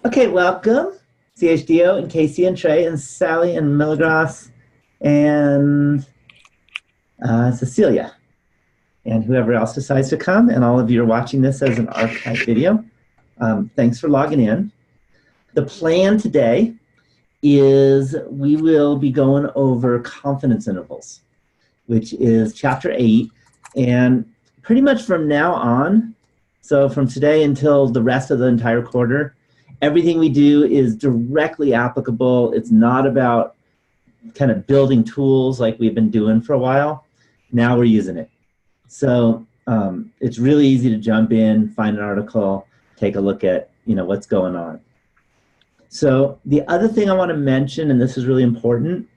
Okay, welcome, CHDO and Casey and Trey and Sally and Milligras and Cecilia and whoever else decides to come. And all of you are watching this as an archive video. Thanks for logging in. The plan today is we will be going over confidence intervals, which is chapter 8. And pretty much from now on, so from today until the rest of the entire quarter, everything we do is directly applicable. It's not about kind of building tools like we've been doing for a while. Now we're using it. So it's really easy to jump in, find an article, take a look at what's going on. So the other thing I want to mention, and this is really important,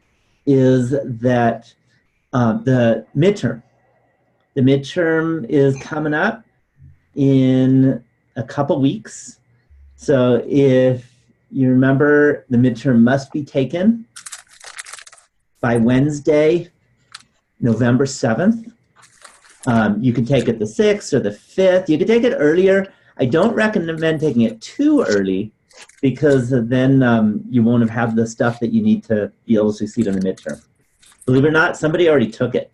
is that the midterm is coming up in a couple weeks. So if you remember, the midterm must be taken by Wednesday, November 7th. You can take it the 6th or the 5th. You can take it earlier. I don't recommend taking it too early because then you won't have the stuff that you need to be able to succeed in the midterm. Believe it or not, somebody already took it.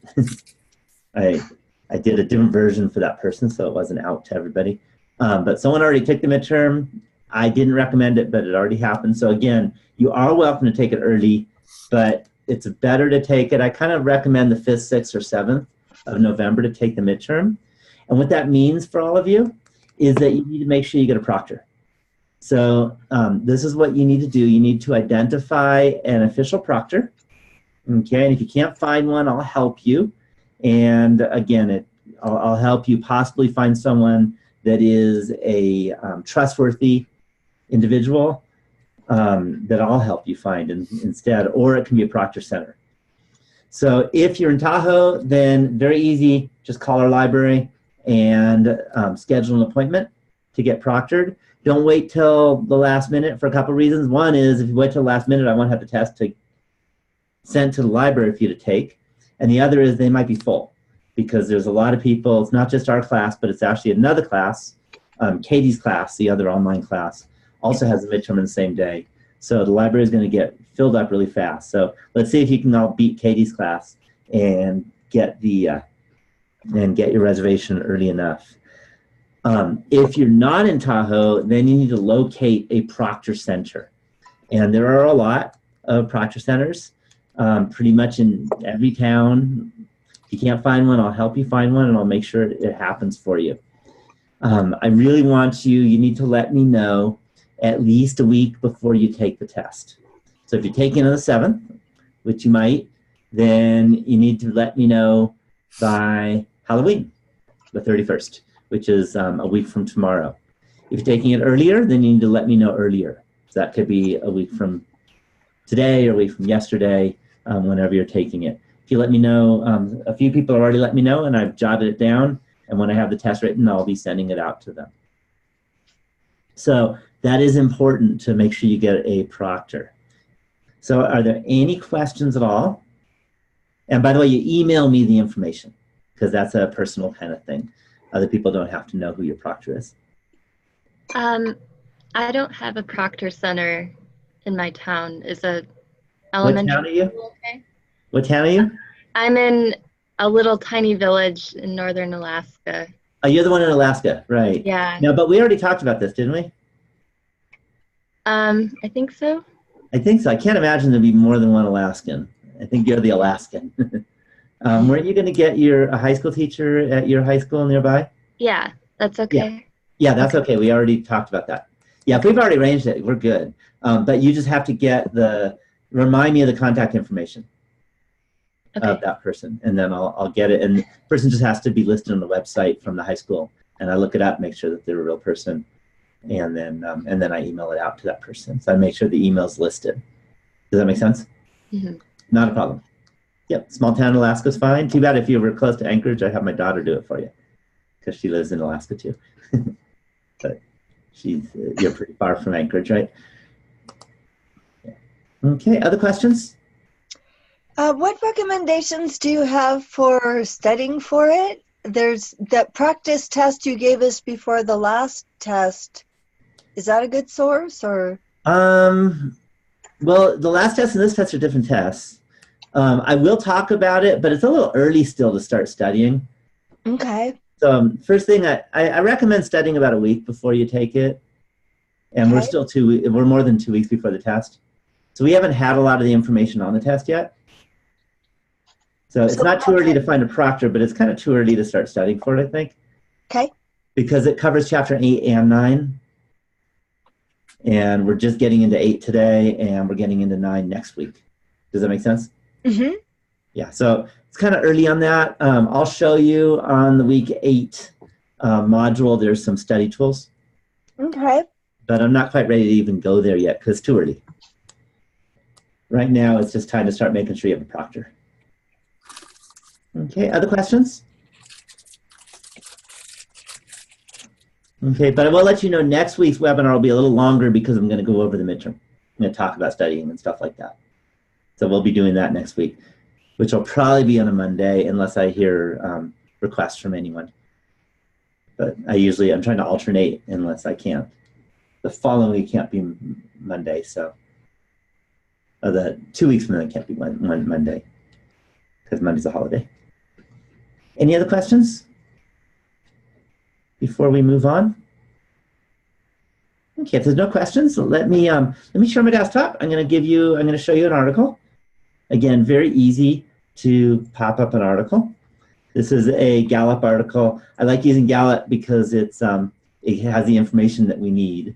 I did a different version for that person, so it wasn't out to everybody. But someone already took the midterm. I didn't recommend it, but it already happened. So again, you are welcome to take it early, but it's better to take it. I kind of recommend the 5th, 6th, or 7th of November to take the midterm. And what that means for all of you is that you need to make sure you get a proctor. So this is what you need to do. You need to identify an official proctor. Okay, and if you can't find one, I'll help you. And again, I'll help you possibly find someone that is a trustworthy individual that I'll help you find instead, or it can be a proctor center. So if you're in Tahoe, then very easy, just call our library and schedule an appointment to get proctored. Don't wait till the last minute for a couple of reasons. One is if you wait till the last minute, I won't have the test sent to the library for you to take. And the other is they might be full because there's a lot of people. It's not just our class, but it's actually another class. Katie's class, the other online class, also has a midterm on the same day. So the library is going to get filled up really fast. So let's see if you can all beat Katie's class and get your reservation early enough. If you're not in Tahoe, then you need to locate a proctor center. And there are a lot of proctor centers, pretty much in every town. If you can't find one, I'll help you find one, and I'll make sure it happens for you. I really want you need to let me know at least a week before you take the test. So if you're taking it on the 7th, which you might, then you need to let me know by Halloween, the 31st, which is a week from tomorrow. If you're taking it earlier, then you need to let me know earlier. So that could be a week from today or a week from yesterday, whenever you're taking it. If you let me know, a few people have already let me know, and I've jotted it down. And when I have the test written, I'll be sending it out to them. So that is important to make sure you get a proctor. So are there any questions at all? And by the way, you email me the information because that's a personal kind of thing. Other people don't have to know who your proctor is. I don't have a proctor center in my town. Is a elementary school okay? What town are you? I'm in a little tiny village in northern Alaska. Oh, you're the one in Alaska, right? Yeah. No, but we already talked about this, didn't we? I think so. I think so. I can't imagine there'd be more than one Alaskan. I think you're the Alaskan. Weren't you going to get a high school teacher at your high school nearby? Yeah, that's okay. Yeah, that's okay. We already talked about that. Yeah, if we've already arranged it, we're good. But you just have to remind me of the contact information of that person, and then I'll get it. And the person just has to be listed on the website from the high school, and I look it up, make sure that they're a real person, and then I email it out to that person. So I make sure the email's listed. Does that make sense? Mm-hmm. Not a problem. Yep, small town Alaska's fine. Too bad if you were close to Anchorage, I'd have my daughter do it for you because she lives in Alaska too. But you're pretty far from Anchorage, right? Yeah. Okay, other questions? What recommendations do you have for studying for it? There's that practice test you gave us before the last test. Is that a good source or? Well, the last test and this test are different tests. I will talk about it, but it's a little early still to start studying. Okay. So first thing, I recommend studying about a week before you take it. And Okay. we're more than 2 weeks before the test. So we haven't had a lot of the information on the test yet. So it's not too early to find a proctor, but it's kind of too early to start studying for it, I think. Okay. Because it covers chapter 8 and 9. And we're just getting into 8 today, and we're getting into 9 next week. Does that make sense? Mm-hmm. Yeah, so it's kind of early on that. I'll show you on the week 8 module, there's some study tools. Okay. But I'm not quite ready to even go there yet because it's too early. Right now, it's just time to start making sure you have a proctor. Okay, other questions? Okay, but I will let you know next week's webinar will be a little longer because I'm going to go over the midterm. I'm going to talk about studying and stuff like that. So we'll be doing that next week, which will probably be on a Monday unless I hear requests from anyone. But I'm trying to alternate unless I can't. The following week can't be Monday, so the 2 weeks from then can't be one Monday because Monday's a holiday. Any other questions before we move on? Okay, if there's no questions, let me share my desktop. I'm going to show you an article. Again, very easy to pop up an article. This is a Gallup article. I like using Gallup because it has the information that we need.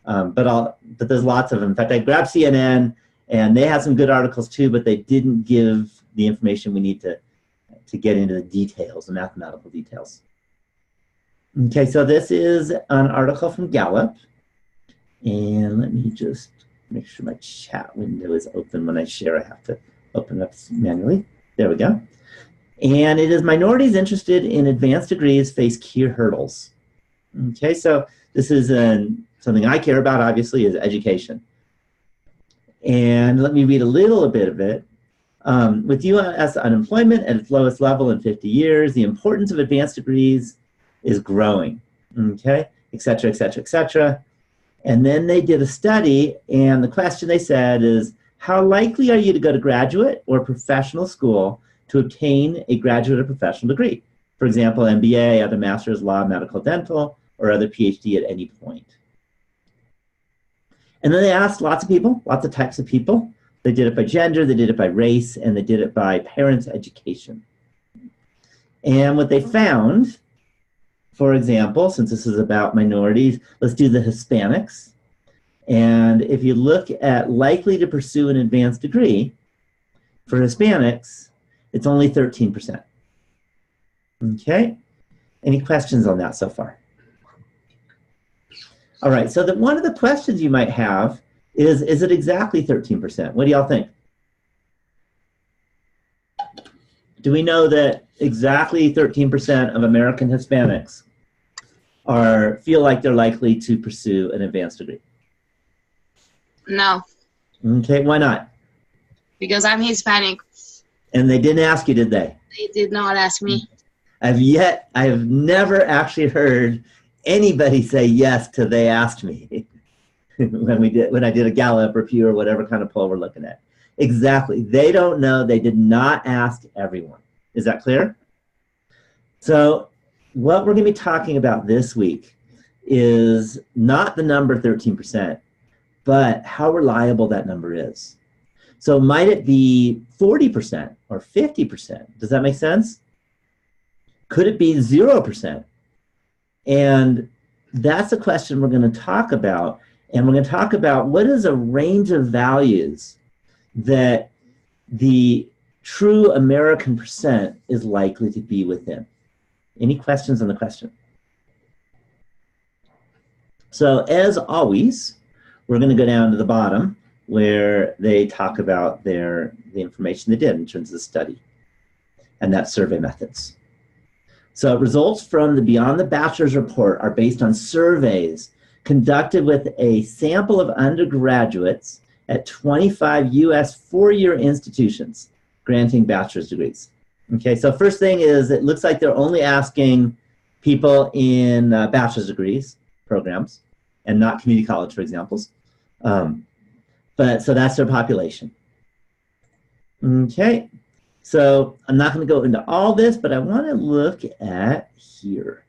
But there's lots of them. In fact, I grabbed CNN, and they have some good articles too, but they didn't give the information we need to get into the details, the mathematical details. Okay, so this is an article from Gallup. And let me just make sure my chat window is open. When I share, I have to open it up manually. There we go. And it is minorities interested in advanced degrees face key hurdles. Okay, so this is something I care about, obviously, is education. And let me read a little bit of it. With U.S. unemployment at its lowest level in 50 years, the importance of advanced degrees is growing, okay, et cetera, et cetera, et cetera. And then they did a study, and the question they said is, how likely are you to go to graduate or professional school to obtain a graduate or professional degree? For example, MBA, other master's, law, medical, dental, or other PhD at any point. And then they asked lots of people, lots of types of people. They did it by gender, they did it by race, and they did it by parents' education. And what they found, for example, since this is about minorities, let's do the Hispanics. And if you look at likely to pursue an advanced degree, for Hispanics, it's only 13%. Okay? Any questions on that so far? All right, so one of the questions you might have is it exactly 13%? What do y'all think? Do we know that exactly 13% of American Hispanics feel like they're likely to pursue an advanced degree? No, Okay, why not? because I'm Hispanic. And they didn't ask you, did they? They did not ask me. I have never actually heard anybody say yes to they asked me when I did a Gallup or Pew or whatever kind of poll we're looking at. Exactly. They don't know. They did not ask everyone. Is that clear? So what we're going to be talking about this week is not the number 13%, but how reliable that number is. So might it be 40% or 50%? Does that make sense? Could it be 0%? And that's a question we're going to talk about. And we're going to talk about what is a range of values that the true American percent is likely to be within. Any questions on the question? So as always, we're going to go down to the bottom where they talk about the information they did in terms of the study and that survey methods. So results from the Beyond the Bachelor's report are based on surveys conducted with a sample of undergraduates at 25 U.S. four-year institutions granting bachelor's degrees. Okay, so first thing is it looks like they're only asking people in bachelor's degrees programs. and not community college, for examples. But so that's their population. Okay, so I'm not going to go into all this, but I want to look at here.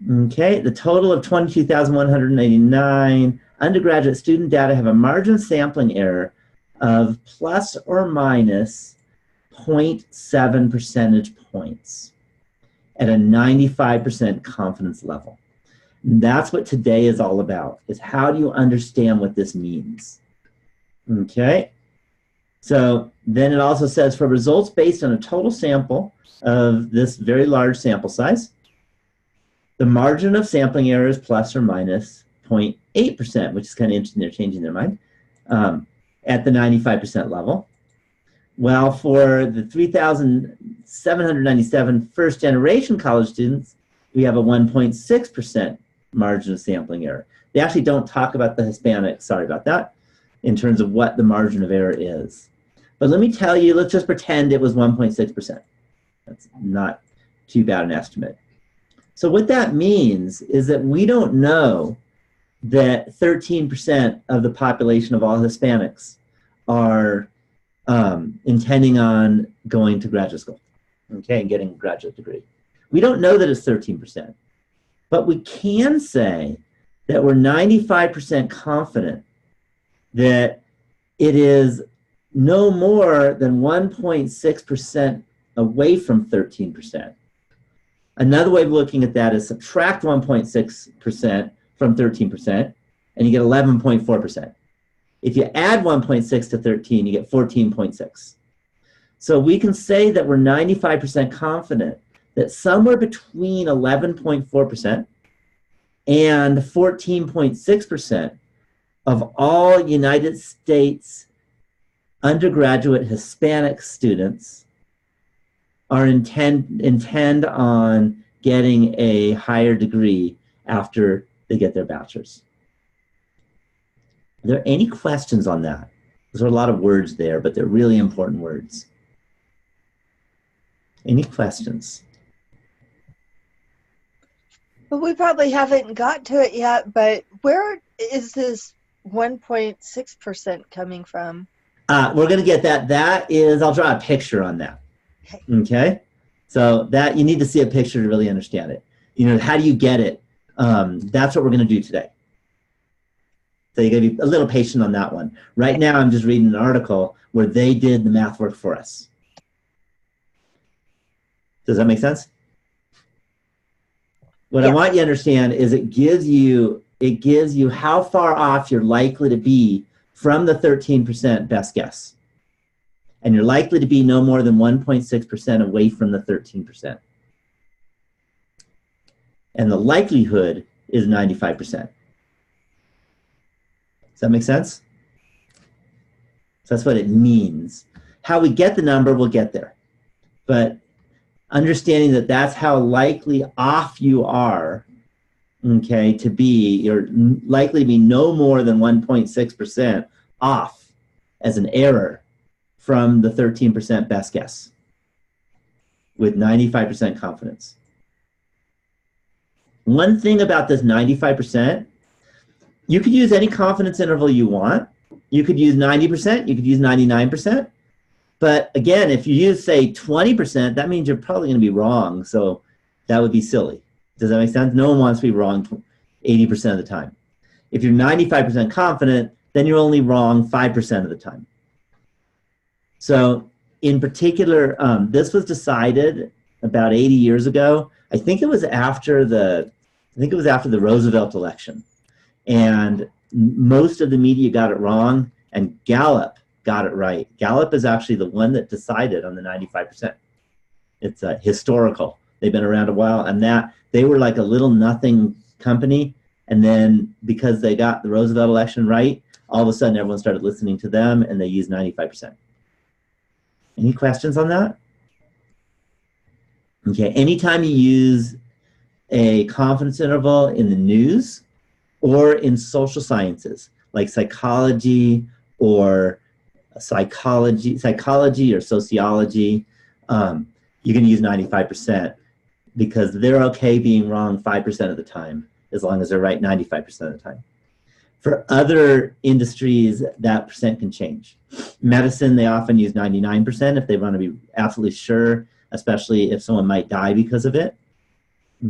Okay, the total of 22,189 undergraduate student data have a margin of sampling error of plus or minus 0.7 percentage points at a 95% confidence level. And that's what today is all about, is how do you understand what this means? Okay, so then it also says for results based on a total sample of this very large sample size, the margin of sampling error is plus or minus 0.8%, which is kind of interesting. They're changing their mind at the 95% level. Well, for the 3,797 first-generation college students, we have a 1.6% margin of sampling error. They actually don't talk about the Hispanics, sorry about that, in terms of what the margin of error is. But let me tell you, let's just pretend it was 1.6%. That's not too bad an estimate. So what that means is that we don't know that 13% of the population of all Hispanics are intending on going to graduate school, okay, and getting a graduate degree. We don't know that it's 13%, but we can say that we're 95% confident that it is no more than 1.6% away from 13%. Another way of looking at that is subtract 1.6% from 13%, and you get 11.4%. If you add 1.6 to 13, you get 14.6. So we can say that we're 95% confident that somewhere between 11.4% and 14.6% of all United States undergraduate Hispanic students are intend on getting a higher degree after they get their bachelor's. Are there any questions on that? There's a lot of words there, but they're really important words. Any questions? Well, we probably haven't got to it yet, but where is this 1.6% coming from? We're going to get that. That is, I'll draw a picture on that. Okay, so that you need to see a picture to really understand it. You know, how do you get it? That's what we're going to do today. So you got to be a little patient on that one. Right now, I'm just reading an article where they did the math work for us. Does that make sense? What I want you to understand is it gives you how far off you're likely to be from the 13% best guess. And you're likely to be no more than 1.6% away from the 13%. And the likelihood is 95%. Does that make sense? So that's what it means. How we get the number, we'll get there. But understanding that that's how likely off you are, okay, to be, you're likely to be no more than 1.6% off as an error from the 13% best guess with 95% confidence. One thing about this 95%, you could use any confidence interval you want. You could use 90%, you could use 99%. But again, if you use, say, 20%, that means you're probably going to be wrong. So that would be silly. Does that make sense? No one wants to be wrong 80% of the time. If you're 95% confident, then you're only wrong 5% of the time. So in particular, this was decided about 80 years ago. I think it was after the Roosevelt election. And most of the media got it wrong, and Gallup got it right. Gallup is actually the one that decided on the 95%. It's historical. They've been around a while, and that they were like a little nothing company. And then because they got the Roosevelt election right, all of a sudden everyone started listening to them, and they used 95%. Any questions on that? Okay, anytime you use a confidence interval in the news or in social sciences, like psychology or sociology, you can use 95% because they're okay being wrong 5% of the time. as long as they're right 95% of the time. For other industries, that percent can change. Medicine, they often use 99% if they want to be absolutely sure, especially if someone might die because of it.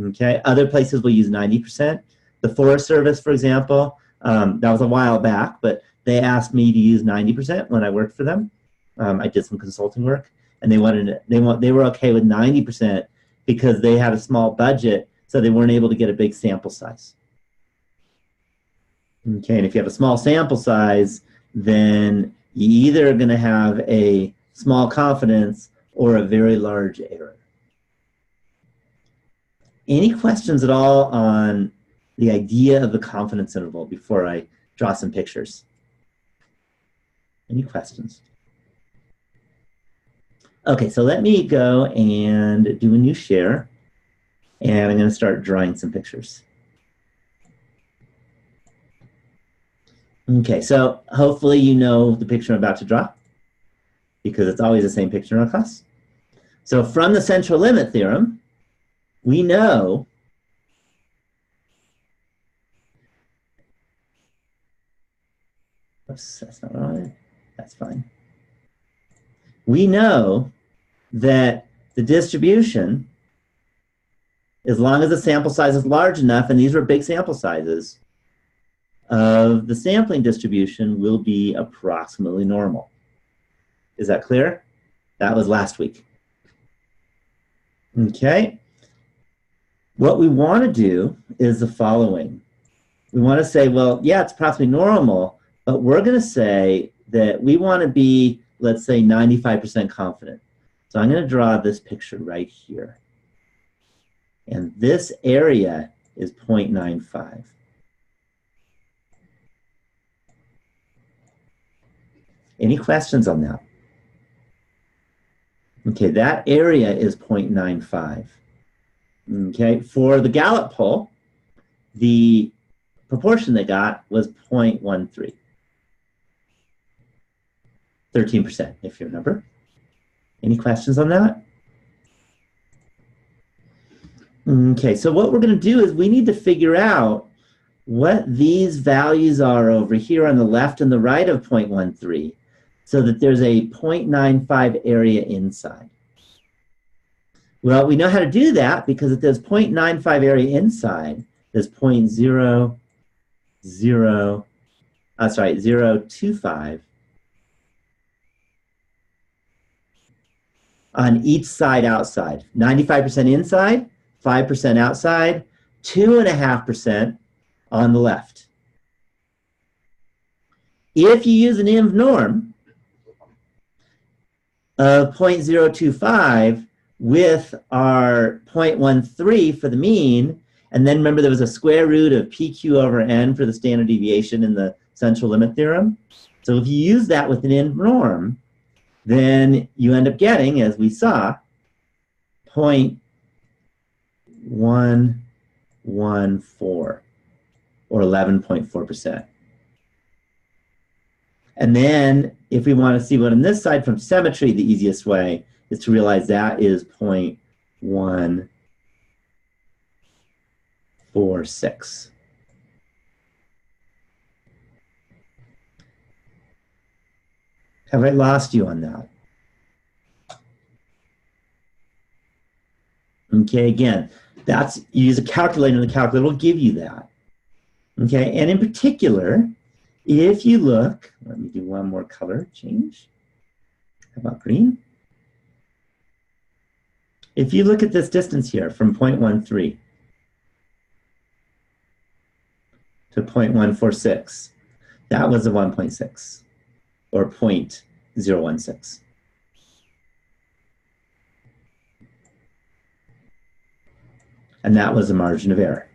Okay, other places will use 90%. The Forest Service, for example, that was a while back, but they asked me to use 90% when I worked for them. I did some consulting work, and they were okay with 90% because they had a small budget, so they weren't able to get a big sample size. Okay, and if you have a small sample size, then you either are going to have a small confidence or a very large error. Any questions at all on the idea of the confidence interval before I draw some pictures? Any questions? Okay, so let me go and do a new share, and I'm going to start drawing some pictures. Okay, so hopefully you know the picture I'm about to draw, because it's always the same picture in our class. So from the central limit theorem, we know oops, that's not right. That's fine. We know that the distribution, as long as the sample size is large enough, and these were big sample sizes, of the sampling distribution will be approximately normal. Is that clear? That was last week. Okay. What we want to do is the following. We want to say, well, yeah, it's approximately normal, but we're going to say that we want to be, let's say, 95% confident. So I'm going to draw this picture right here. And this area is 0.95. Any questions on that? Okay, that area is 0.95. Okay, for the Gallup poll, the proportion they got was 0.13. 13%, if you remember. Any questions on that? Okay, so what we're going to do is we need to figure out what these values are over here on the left and the right of 0.13 so that there's a 0.95 area inside. Well, we know how to do that because if there's 0.95 area inside, there's 0.025 on each side outside. 95% inside, 5% outside, 2.5% on the left. If you use an INV norm of 0.025 with our 0.13 for the mean, and then remember there was a square root of PQ over N for the standard deviation in the central limit theorem. So if you use that with an INV norm, then you end up getting, as we saw, 0.114 or 11.4%. And then if we want to see what on this side from symmetry, the easiest way is to realize that is 0.146. Have I lost you on that? Okay, again, that's, you use a calculator, and the calculator will give you that. Okay, and in particular, if you look, let me do one more color change. How about green? If you look at this distance here from 0.13 to 0.146, that was a 1.6 or 0.016. And that was the margin of error.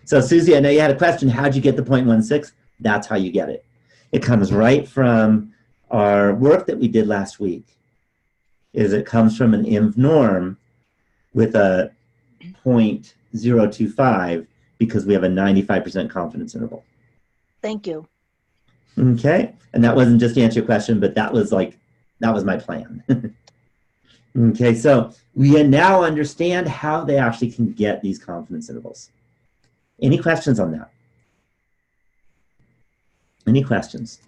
So Susie, I know you had a question. How'd you get the 0.16? That's how you get it. It comes right from our work that we did last week. It comes from an INV norm with a 0.025 because we have a 95% confidence interval. Thank you. Okay, and that wasn't just to answer your question, but that was my plan. Okay, so we now understand how they actually can get these confidence intervals. Any questions on that? Any questions?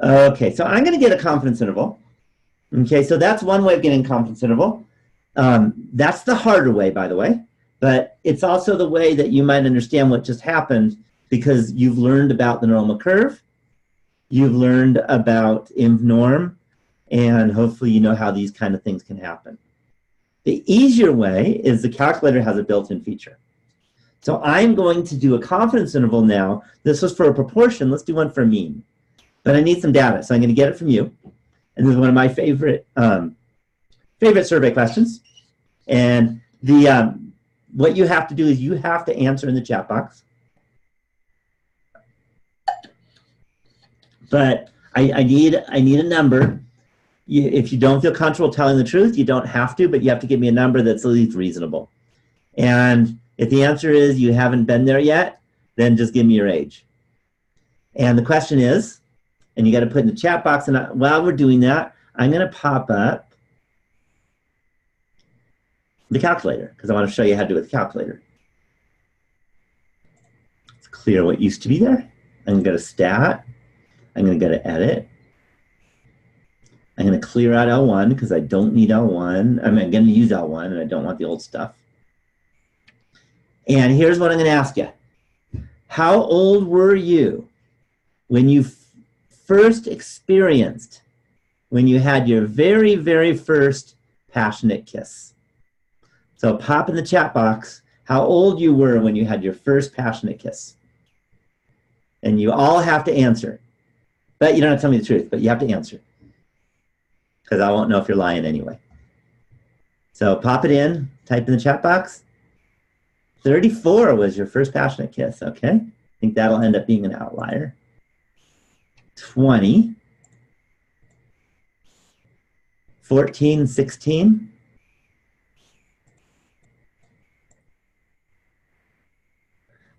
Okay, so I'm going to get a confidence interval. Okay, so that's one way of getting a confidence interval. That's the harder way, by the way, but it's also the way that you might understand what just happened because you've learned about the normal curve, you've learned about inv norm, and hopefully you know how these kind of things can happen. The easier way is the calculator has a built-in feature. So I'm going to do a confidence interval now. This was for a proportion. Let's do one for a mean. But I need some data, so I'm going to get it from you. And this is one of my favorite survey questions. And what you have to do is you have to answer in the chat box. But I need a number. If you don't feel comfortable telling the truth, you don't have to, but you have to give me a number that's at least reasonable. And if the answer is you haven't been there yet, then just give me your age. And the question is, and you got to put in the chat box, and while we're doing that, I'm going to pop up the calculator because I want to show you how to do it with the calculator. Let's clear what used to be there. I'm going to go to Stat. I'm going to go to Edit. I'm going to clear out L1 because I don't need L1. I'm going to use L1 and I don't want the old stuff. And here's what I'm going to ask you. How old were you when you first experienced, when you had your very, very first passionate kiss? So pop in the chat box how old you were when you had your first passionate kiss. And you all have to answer. But you don't have to tell me the truth, but you have to answer. Because I won't know if you're lying anyway. So pop it in, type in the chat box. 34 was your first passionate kiss, okay? I think that'll end up being an outlier. 20. 14, 16.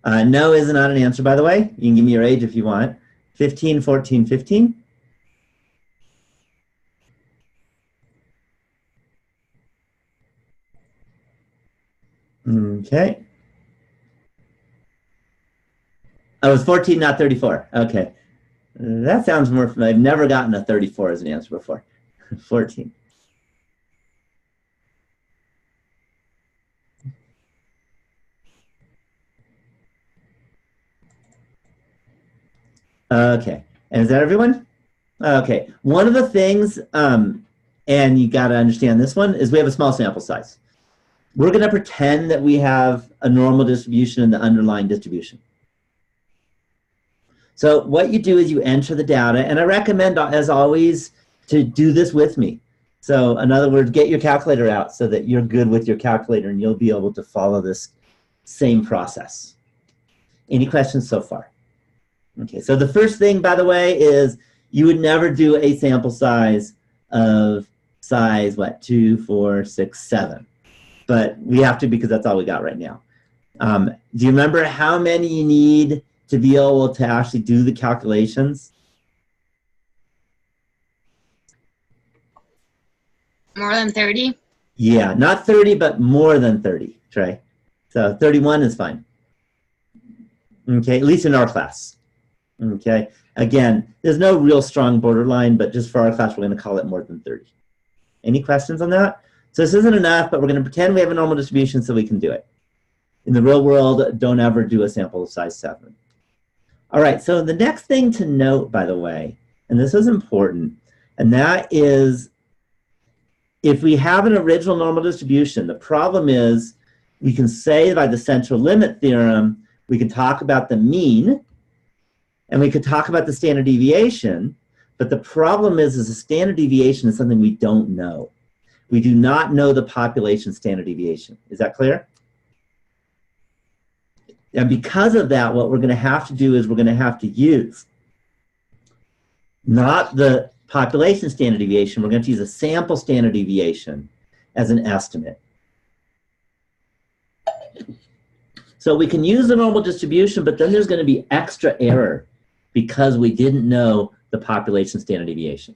No is not an answer, by the way. You can give me your age if you want. 15, 14, 15. Okay. Oh, it was 14, not 34. Okay. That sounds more, I've never gotten a 34 as an answer before. 14. Okay. And is that everyone? Okay. One of the things, and you got to understand this one, is we have a small sample size. We're going to pretend that we have a normal distribution in the underlying distribution. So what you do is you enter the data, and I recommend, as always, to do this with me. So in other words, get your calculator out so that you're good with your calculator and you'll be able to follow this same process. Any questions so far? Okay, so the first thing, by the way, is you would never do a sample size of size, what, 2, 4, 6, 7. But we have to because that's all we got right now. Do you remember how many you need to be able to actually do the calculations? More than 30? Yeah, not 30, but more than 30, Trey. So 31 is fine. Okay, at least in our class. Okay, again, there's no real strong borderline, but just for our class, we're going to call it more than 30. Any questions on that? So this isn't enough, but we're going to pretend we have a normal distribution so we can do it. In the real world, don't ever do a sample of size 7. All right, so the next thing to note, by the way, and this is important, and that is if we have an original normal distribution, the problem is we can say by the central limit theorem, we can talk about the mean, and we could talk about the standard deviation, but the problem is the standard deviation is something we don't know. We do not know the population standard deviation. Is that clear? And because of that, what we're going to have to do is we're going to have to use not the population standard deviation, we're going to use a sample standard deviation as an estimate. So we can use the normal distribution, but then there's going to be extra error because we didn't know the population standard deviation.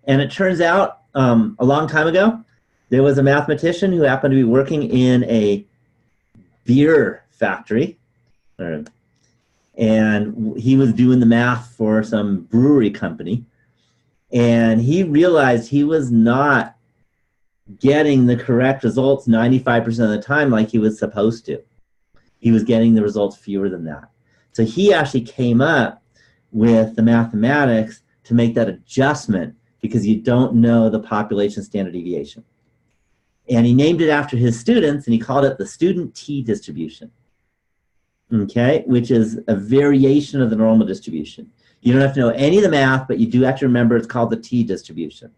And it turns out a long time ago, there was a mathematician who happened to be working in a beer factory, And he was doing the math for some brewery company, and he realized he was not getting the correct results 95% of the time like he was supposed to. He was getting the results fewer than that. So he actually came up with the mathematics to make that adjustment because you don't know the population standard deviation. And he named it after his students, and he called it the student t-distribution, okay, which is a variation of the normal distribution. You don't have to know any of the math, but you do have to remember it's called the t-distribution.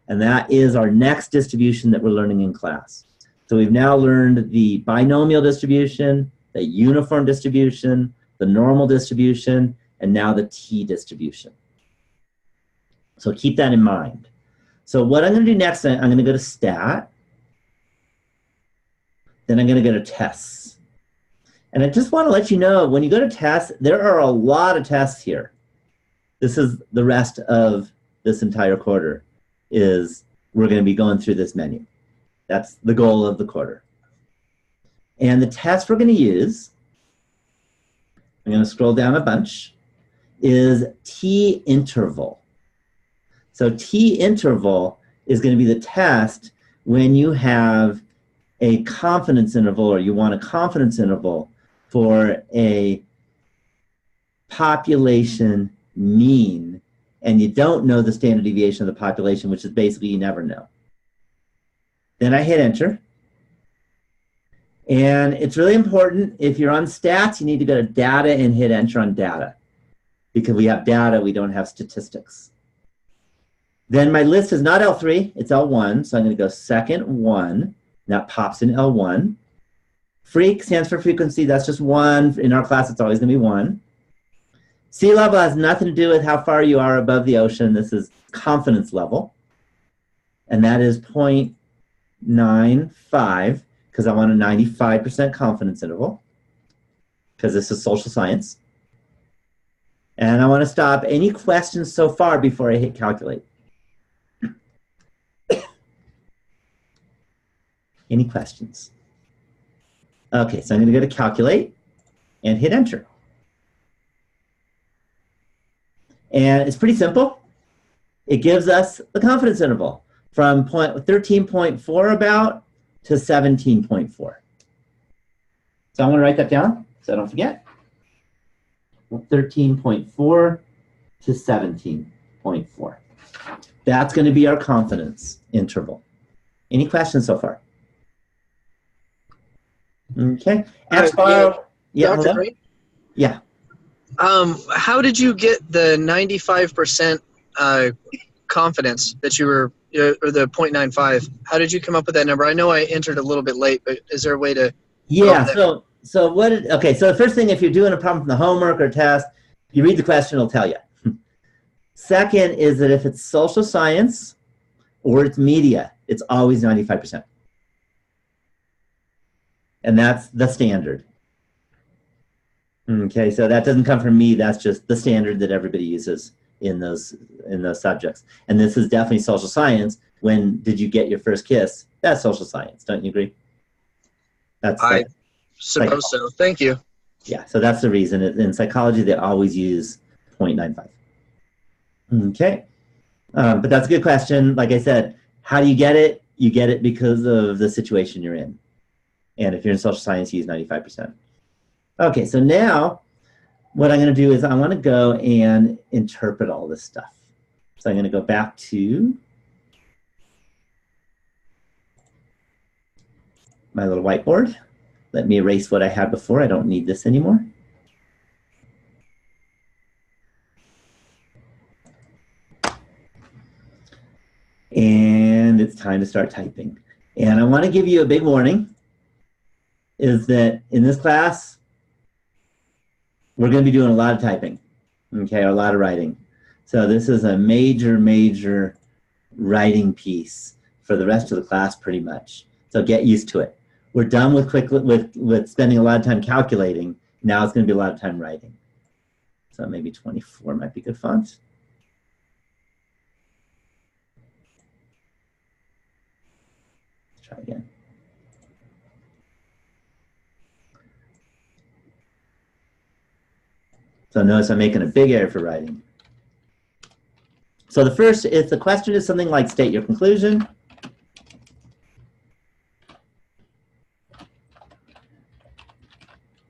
And that is our next distribution that we're learning in class. So we've now learned the binomial distribution, the uniform distribution, the normal distribution, and now the t-distribution. So keep that in mind. So what I'm going to do next, I'm going to go to stat. Then I'm going to go to tests. And I just want to let you know, when you go to tests, there are a lot of tests here. This is the rest of this entire quarter, is we're going to be going through this menu. That's the goal of the quarter. And the test we're going to use, I'm going to scroll down a bunch, is t-interval. So t-interval is going to be the test when you have a confidence interval, or you want a confidence interval for a population mean, and you don't know the standard deviation of the population, which is basically you never know. Then I hit enter. And it's really important, if you're on stats, you need to go to data and hit enter on data. Because we have data, we don't have statistics. Then my list is not L3, it's L1, so I'm going to go second 1. That pops in L1. Freq stands for frequency. That's just 1. In our class, it's always going to be 1. Sea level has nothing to do with how far you are above the ocean. This is confidence level. And that is 0.95, because I want a 95% confidence interval, because this is social science. And I want to stop any questions so far before I hit calculate. Any questions? Okay, so I'm going to go to calculate and hit enter. And it's pretty simple. It gives us the confidence interval from 13.4 about to 17.4. So I'm going to write that down so I don't forget. 13.4 to 17.4. That's going to be our confidence interval. Any questions so far? Okay. Yeah. Dr. Green? Yeah. How did you get the 95% confidence that you were, or the 0.95? How did you come up with that number? I know I entered a little bit late, but is there a way to? Yeah. So what? Okay. So the first thing, if you're doing a problem from the homework or test, you read the question, it'll tell you. Second is that if it's social science or it's media, it's always 95%. And that's the standard. Okay, so that doesn't come from me. That's just the standard that everybody uses in those subjects. And this is definitely social science. When did you get your first kiss? That's social science. Don't you agree? I suppose so. Thank you. Yeah, so that's the reason. In psychology, they always use 0.95. Okay, but that's a good question. Like I said, how do you get it? You get it because of the situation you're in. And if you're in social science, you use 95%. Okay, so now what I'm going to do is I want to go and interpret all this stuff. So I'm going to go back to my little whiteboard. Let me erase what I had before. I don't need this anymore. And it's time to start typing. And I want to give you a big warning, is that in this class, we're going to be doing a lot of typing, okay, or a lot of writing. So this is a major, major writing piece for the rest of the class pretty much. So get used to it. We're done with spending a lot of time calculating. Now it's going to be a lot of time writing. So maybe 24 might be good font. Let's try again. So notice I'm making a big error for writing. So the first, if the question is something like state your conclusion,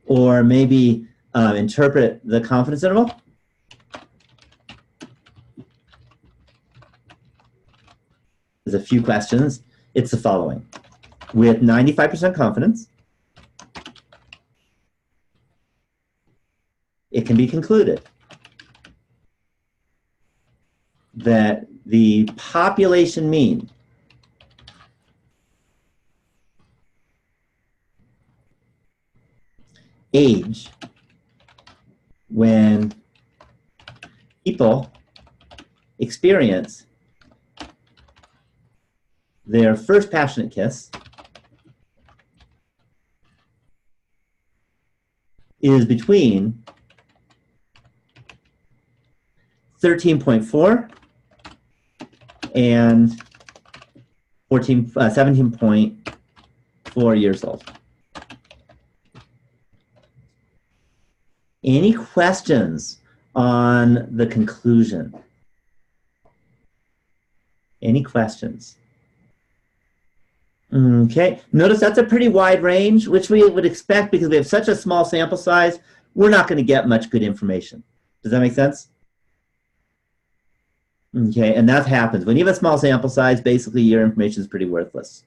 or maybe interpret the confidence interval, there's a few questions. It's the following. With 95% confidence, it can be concluded that the population mean age when people experience their first passionate kiss is between 13.4 and 17.4 years old. Any questions on the conclusion? Any questions? Okay, notice that's a pretty wide range, which we would expect because we have such a small sample size, we're not going to get much good information. Does that make sense? Okay, and that happens. When you have a small sample size, basically your information is pretty worthless.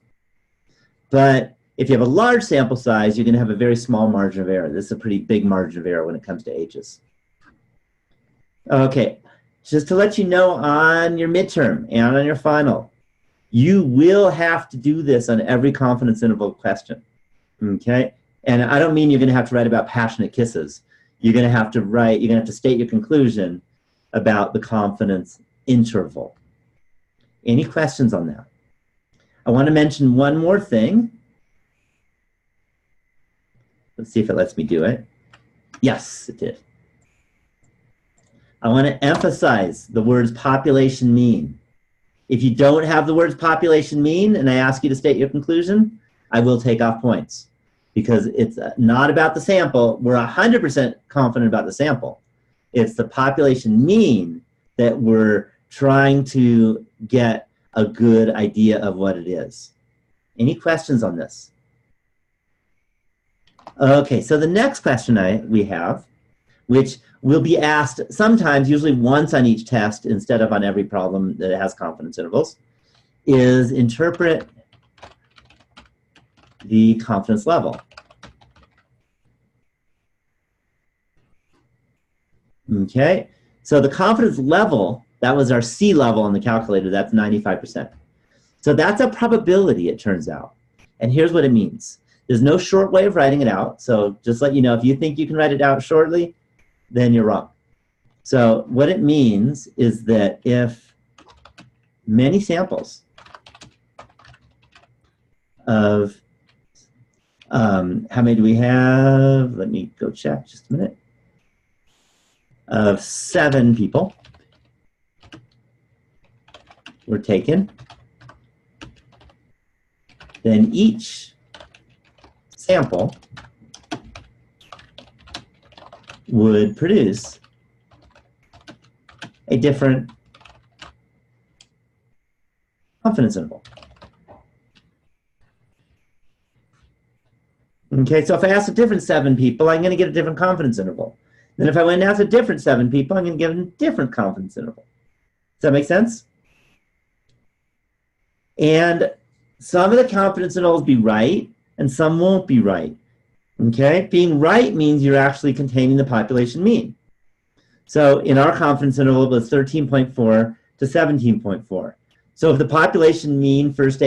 But if you have a large sample size, you're going to have a very small margin of error. This is a pretty big margin of error when it comes to ages. Okay, just to let you know on your midterm and on your final, you will have to do this on every confidence interval question, okay? And I don't mean you're going to have to write about passionate kisses. You're going to have to write, you're going to have to state your conclusion about the confidence interval. Any questions on that? I want to mention one more thing. Let's see if it lets me do it. Yes, it did. I want to emphasize the words population mean. If you don't have the words population mean and I ask you to state your conclusion, I will take off points because it's not about the sample. We're 100% confident about the sample. It's the population mean that we're trying to get a good idea of what it is. Any questions on this? Okay, so the next question we have, which will be asked sometimes, usually once on each test instead of on every problem that has confidence intervals, is interpret the confidence level. Okay, so the confidence level, that was our C level on the calculator, that's 95%. So that's a probability, it turns out. And here's what it means. There's no short way of writing it out, so just let you know, if you think you can write it out shortly, then you're wrong. So what it means is that if many samples of, how many do we have? Let me go check just a minute. Of 7 people were taken, then each sample would produce a different confidence interval. Okay, so if I ask a different 7 people, I'm going to get a different confidence interval. Then if I went and asked a different 7 people, I'm going to get a different confidence interval. Does that make sense? And some of the confidence intervals be right, and some won't be right. Okay, being right means you're actually containing the population mean. So in our confidence interval, it was 13.4 to 17.4. So if the population mean first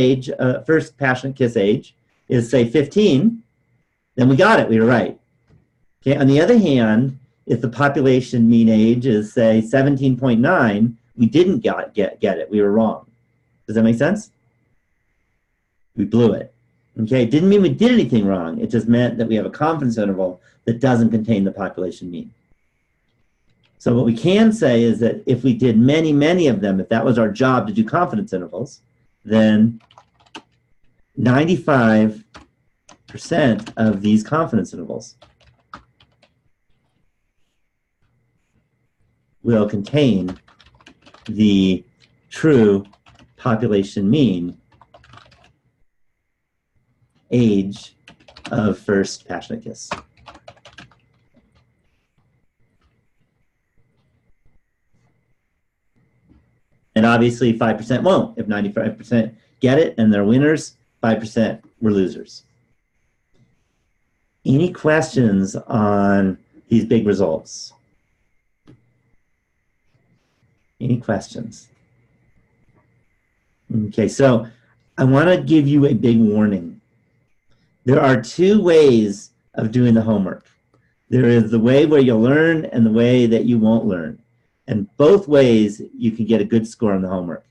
passionate kiss age is say 15, then we got it, we were right. Okay, on the other hand, if the population mean age is say 17.9, we didn't get it, we were wrong. Does that make sense? We blew it. Okay, it didn't mean we did anything wrong. It just meant that we have a confidence interval that doesn't contain the population mean. So what we can say is that if we did many, many of them, if that was our job to do confidence intervals, then 95% of these confidence intervals will contain the true population mean age of first passionate kiss. And obviously 5% won't. If 95% get it and they're winners, 5% were losers. Any questions on these big results? Any questions? Okay, so I want to give you a big warning. There are two ways of doing the homework. There is the way where you'll learn and the way that you won't learn. And both ways you can get a good score on the homework.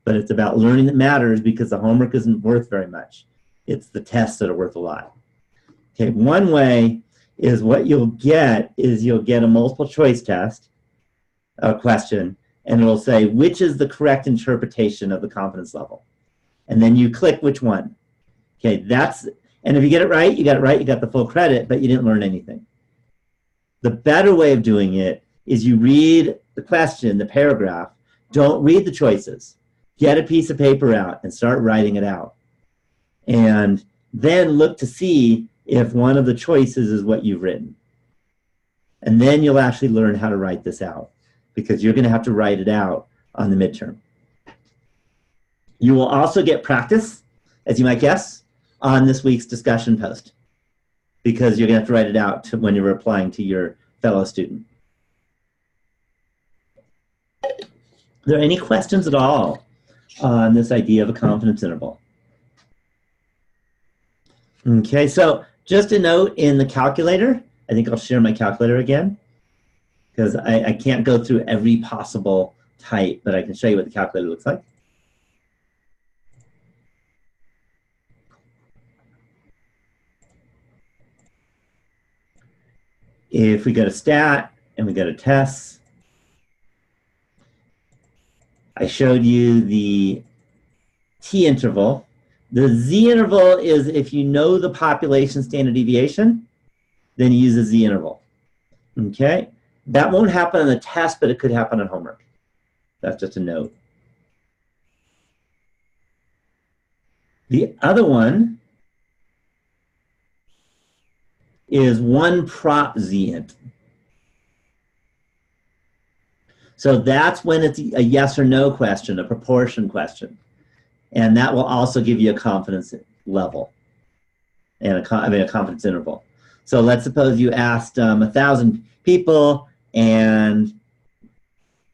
But it's about learning that matters because the homework isn't worth very much. It's the tests that are worth a lot. Okay, one way is what you'll get is you'll get a multiple choice test, a question, and it'll say, which is the correct interpretation of the confidence level? And then you click which one. Okay, and if you get it right, you got the full credit, but you didn't learn anything. The better way of doing it is you read the question, the paragraph, don't read the choices. Get a piece of paper out and start writing it out. And then look to see if one of the choices is what you've written. And then you'll actually learn how to write this out because you're going to have to write it out on the midterm. You will also get practice, as you might guess, on this week's discussion post because you're going to have to write it out when you're replying to your fellow student. Are there any questions at all on this idea of a confidence interval? Okay, so just a note in the calculator, I think I'll share my calculator again because I can't go through every possible type, but I can show you what the calculator looks like. If we go to stat and we go to tests, I showed you the T interval. The Z interval is if you know the population standard deviation, then you use a Z interval. Okay? That won't happen on the test, but it could happen on homework. That's just a note. The other one is one prop Z int. So that's when it's a yes or no question, a proportion question. And that will also give you a confidence level and a confidence interval. So let's suppose you asked 1,000 people and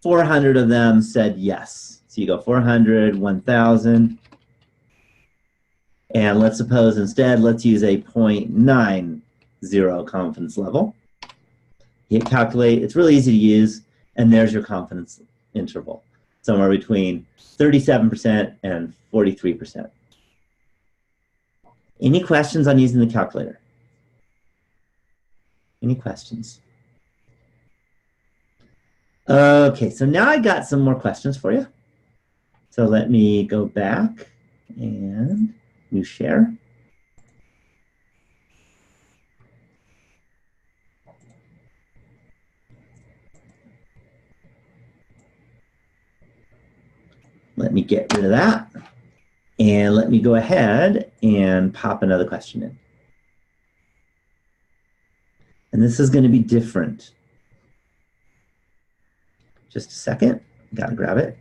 400 of them said yes. So you go 400, 1,000. And let's suppose instead, let's use a 0.90 confidence level. You calculate, it's really easy to use, and there's your confidence interval, somewhere between 37% and 43%. Any questions on using the calculator? Any questions? Okay, so now I got some more questions for you. So let me go back and new share. Let me get rid of that. And let me go ahead and pop another question in. And this is going to be different. Just a second. Got to grab it.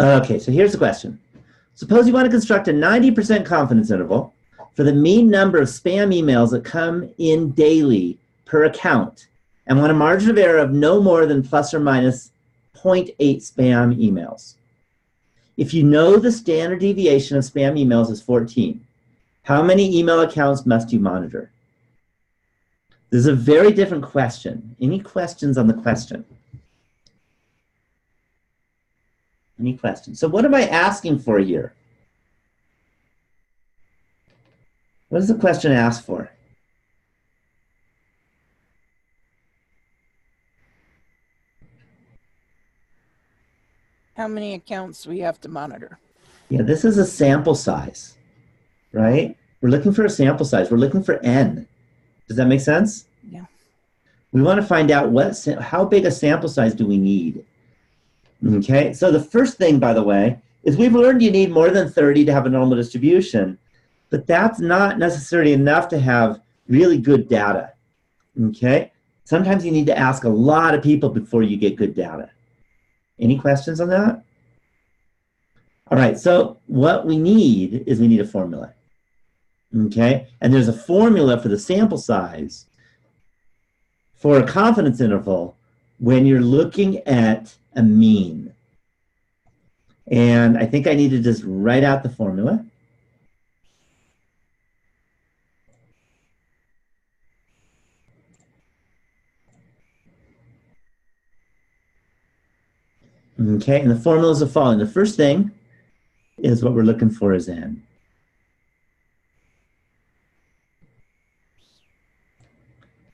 Okay, so here's the question. Suppose you want to construct a 90% confidence interval for the mean number of spam emails that come in daily per account and want a margin of error of no more than plus or minus 0.8 spam emails. If you know the standard deviation of spam emails is 14, how many email accounts must you monitor? This is a very different question. Any questions on the question? Any questions? So what am I asking for here? What does the question ask for? How many accounts we have to monitor? Yeah, this is a sample size, right? We're looking for a sample size. We're looking for N. Does that make sense? Yeah. We want to find out how big a sample size do we need? Okay, so the first thing, by the way, is we've learned you need more than 30 to have a normal distribution, but that's not necessarily enough to have really good data. Okay, sometimes you need to ask a lot of people before you get good data. Any questions on that? All right, so what we need is we need a formula. Okay, and there's a formula for the sample size for a confidence interval when you're looking at a mean. And I think I need to just write out the formula. Okay, and the formula is the following. The first thing is what we're looking for is N.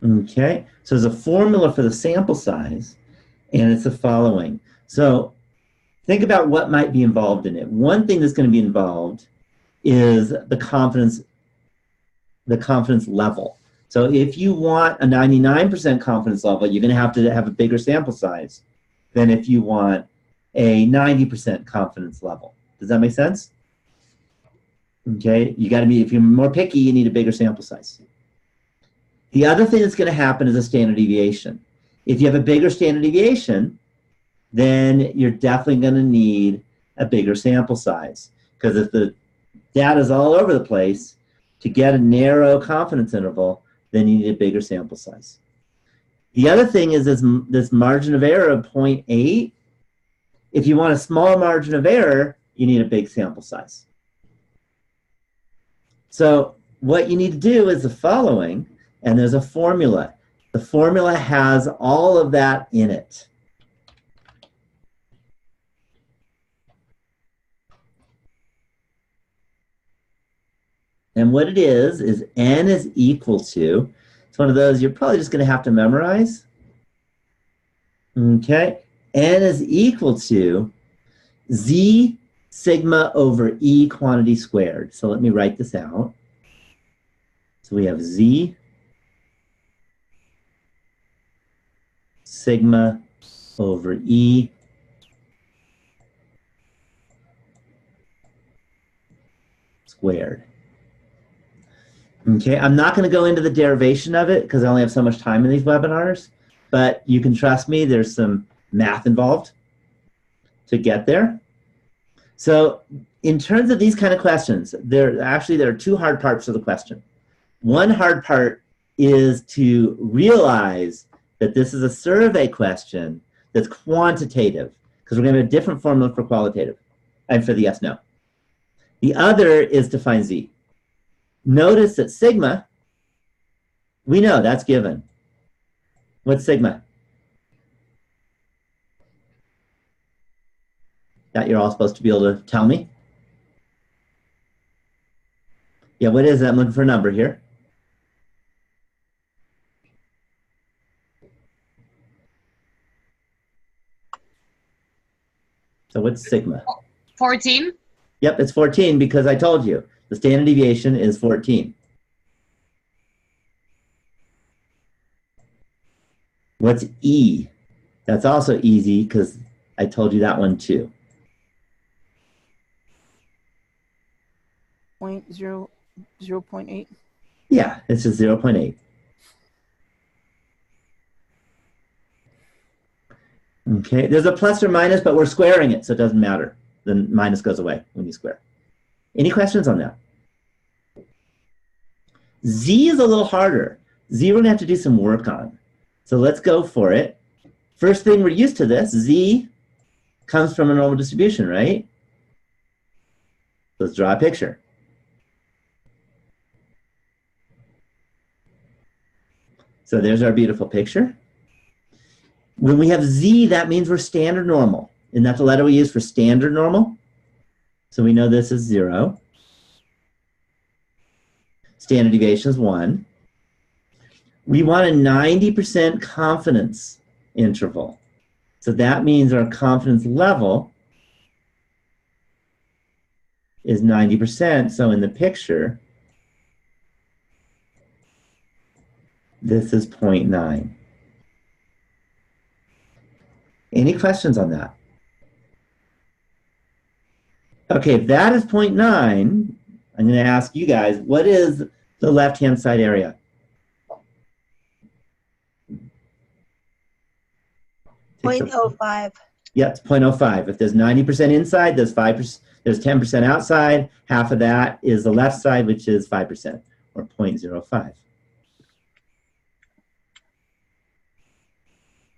Okay, so there's a formula for the sample size, and it's the following. So think about what might be involved in it. One thing that's going to be involved is the confidence level. So if you want a 99% confidence level, you're going to have a bigger sample size than if you want a 90% confidence level. Does that make sense? Okay, you got to be, if you're more picky, you need a bigger sample size. The other thing that's going to happen is a standard deviation. If you have a bigger standard deviation, then you're definitely going to need a bigger sample size. Because if the data is all over the place, to get a narrow confidence interval, then you need a bigger sample size. The other thing is this margin of error of 0.8. If you want a small margin of error, you need a big sample size. So what you need to do is the following, and there's a formula. The formula has all of that in it. And what it is N is equal to, it's one of those you're probably just going to have to memorize. Okay, N is equal to Z sigma over E quantity squared. So let me write this out. So we have Z sigma over E squared. Okay, I'm not going to go into the derivation of it because I only have so much time in these webinars, but you can trust me, there's some math involved to get there. So in terms of these kind of questions, there are two hard parts of the question. One hard part is to realize that this is a survey question that's quantitative, because we're going to have a different formula for qualitative and for the yes, no. The other is to find Z. Notice that sigma, we know that's given. What's sigma? That you're all supposed to be able to tell me? Yeah, what is it? I'm looking for a number here. So what's sigma? 14. Yep, it's 14 because I told you. The standard deviation is 14. What's E? That's also easy because I told you that one too. 0.8. Yeah, it's just 0.8. Okay, there's a plus or minus, but we're squaring it, so it doesn't matter. The minus goes away when you square. Any questions on that? Z is a little harder. Z we're going to have to do some work on. So let's go for it. First thing, we're used to this. Z comes from a normal distribution, right? Let's draw a picture. So there's our beautiful picture. When we have Z, that means we're standard normal. And that's the letter we use for standard normal. So we know this is 0. Standard deviation is 1. We want a 90% confidence interval. So that means our confidence level is 90%. So in the picture, this is 0.9. Any questions on that? Okay, if that is 0.9, I'm going to ask you guys, what is the left-hand side area? Point 0.05. Yeah, it's 0.05. If there's 90% inside, there's 5%. There's 10% outside. Half of that is the left side, which is 5%, or 0.05.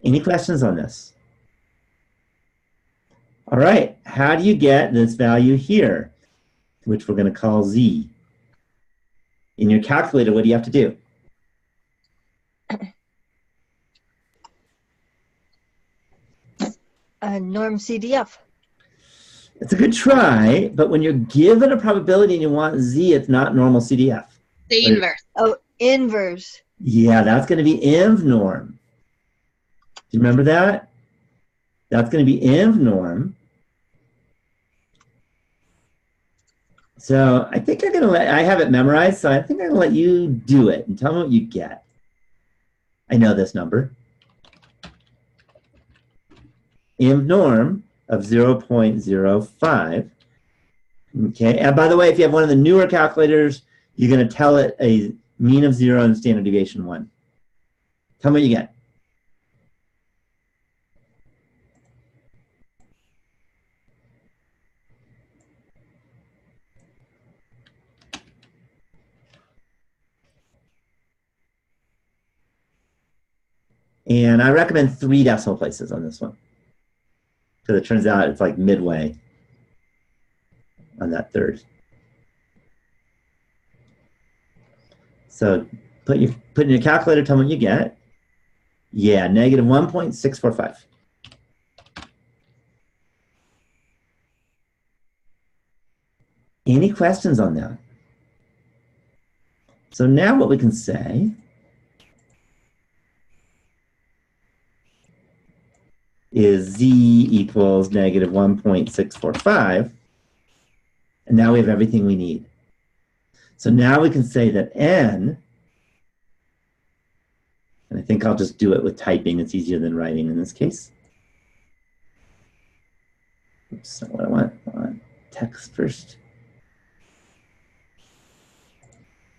Any questions on this? All right, how do you get this value here, which we're going to call Z? In your calculator, what do you have to do? Norm CDF. It's a good try, but when you're given a probability and you want Z, it's not normal CDF. The inverse. Oh, inverse. Yeah, that's going to be inv norm. Do you remember that? That's going to be inv norm. So I think I'm going to I have it memorized, so I think I'm going to let you do it and tell me what you get. I know this number. Inv norm of 0.05. Okay, and by the way, if you have one of the newer calculators, you're going to tell it a mean of 0 and standard deviation 1. Tell me what you get. And I recommend 3 decimal places on this one, because it turns out it's like midway on that third. So put in your calculator, tell me what you get. Yeah, negative 1.645. Any questions on that? So now what we can say is Z equals negative 1.645. And now we have everything we need. So now we can say that N, and I think I'll just do it with typing. It's easier than writing in this case. Oops, not what I want. I want text first.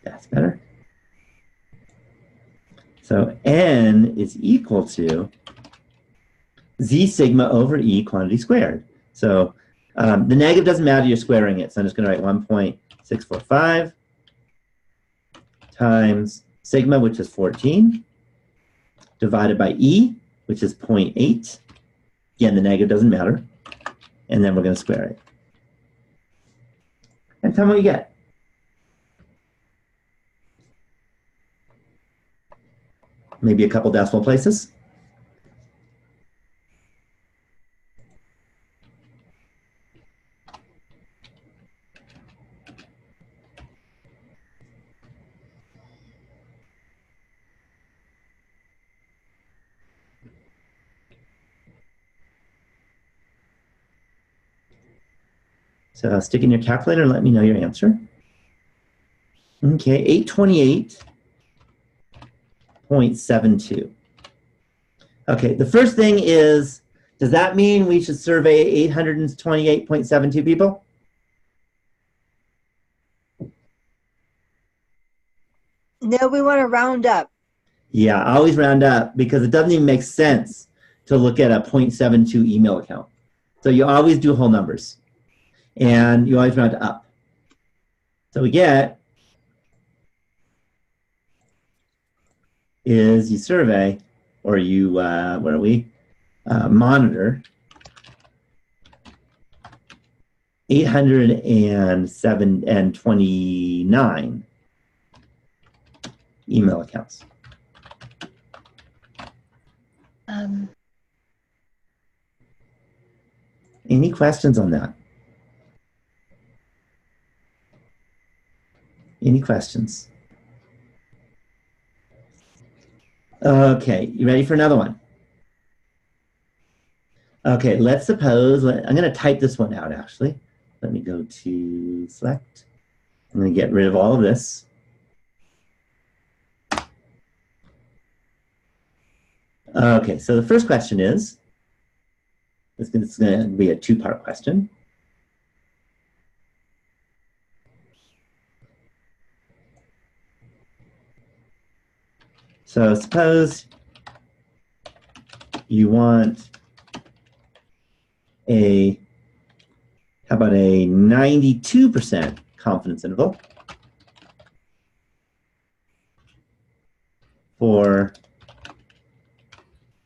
That's better. So N is equal to Z sigma over E quantity squared. So the negative doesn't matter, you're squaring it. So I'm just going to write 1.645 times sigma, which is 14, divided by E, which is 0.8. Again, the negative doesn't matter. And then we're going to square it. And tell me what you get. Maybe a couple decimal places. So stick in your calculator and let me know your answer. Okay, 828.72. Okay, the first thing is, does that mean we should survey 828.72 people? No, we want to round up. Yeah, always round up, because it doesn't even make sense to look at a 0.72 email account. So you always do whole numbers. And you always round up. So we get is you survey, or you, where are we? Monitor 829 email accounts. Any questions on that? Any questions? Okay, you ready for another one? Okay, let's suppose, I'm going to type this one out actually. Let me go to select. I'm going to get rid of all of this. Okay, so the first question is, it's going to be a two-part question. So suppose you want how about a 92% confidence interval for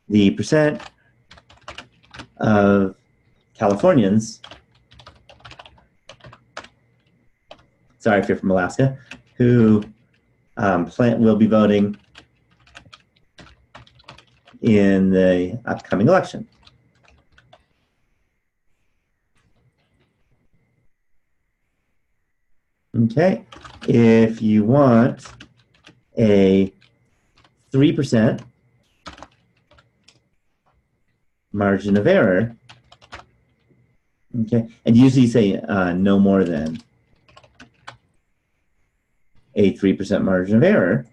the percent of Californians, sorry if you're from Alaska, who will be voting in the upcoming election. Okay, if you want a 3% margin of error, okay, and usually you say no more than a 3% margin of error,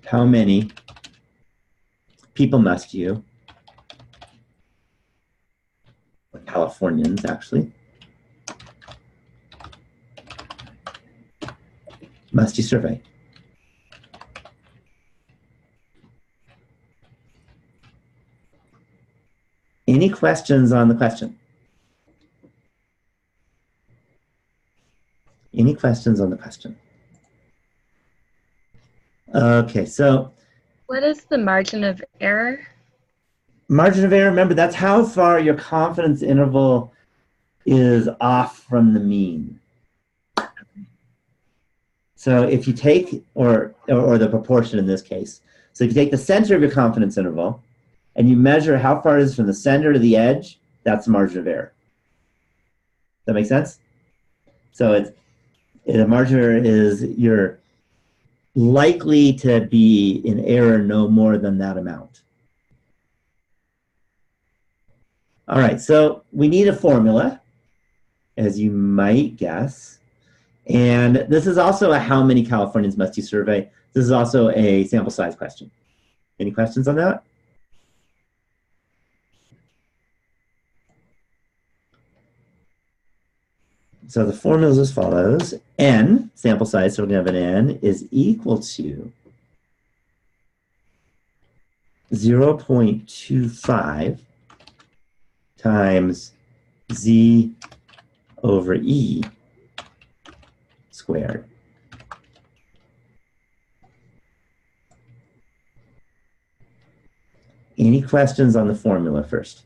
how many people must you, or Californians actually, must you survey? Any questions on the question? Any questions on the question? Okay, so What is the margin of error? margin of error, remember, that's how far your confidence interval is off from the mean. So if you take, or the proportion in this case, so if you take the center of your confidence interval and you measure how far it is from the center to the edge, that's the margin of error. Does that make sense? So the margin of error is you're likely to be in error no more than that amount. All right, so we need a formula, as you might guess. And this is also a how many Californians must you survey. This is also a sample size question. Any questions on that? So the formula is as follows. N, sample size, so we're going to have an N, is equal to 0.25 times Z over E squared. Any questions on the formula first?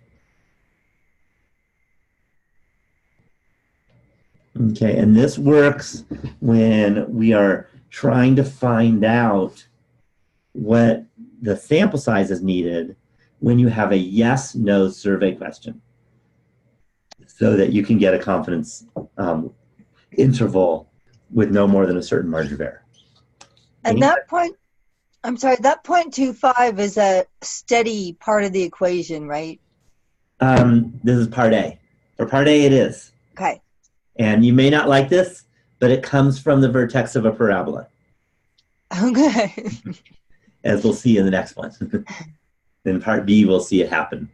Okay, and this works when we are trying to find out what the sample size is needed when you have a yes/no survey question, so that you can get a confidence interval with no more than a certain margin of error. And that point, I'm sorry, that 0.25 is a steady part of the equation, right? This is part A. For part A, it is. Okay. And you may not like this, but it comes from the vertex of a parabola, Okay. as we'll see in the next one. In part B, we'll see it happen.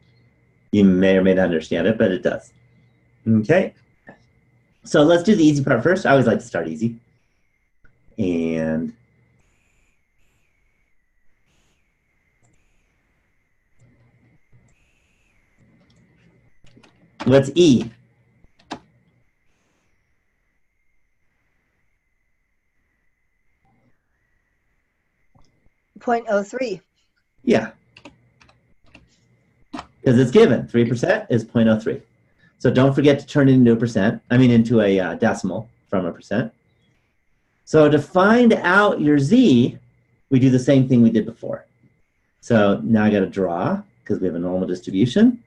You may or may not understand it, but it does. Okay. So let's do the easy part first. I always like to start easy. And what's E? .03. Yeah. Because it's given. 3% is 0.03. So don't forget to turn it into a percent. I mean, into a decimal from a percent. So to find out your Z, we do the same thing we did before. So now I got to draw, because we have a normal distribution.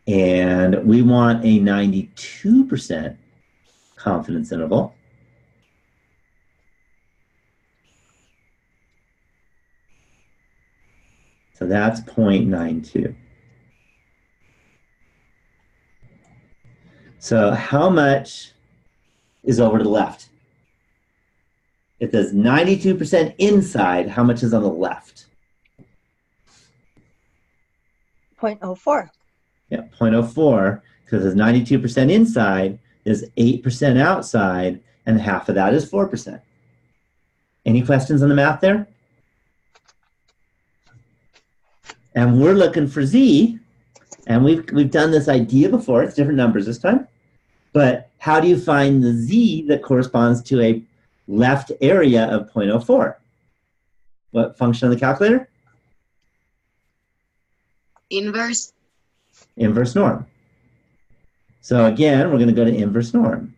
And we want a 92% confidence interval. So that's 0.92. So how much is over to the left? If there's 92% inside, how much is on the left? 0.04. Yeah, 0.04, because there's 92% inside, there's 8% outside, and half of that is 4%. Any questions on the math there? And we're looking for Z, and we've done this idea before. It's different numbers this time. But how do you find the Z that corresponds to a left area of 0.04? What function on the calculator? Inverse. Inverse norm. So again, we're going to go to inverse norm.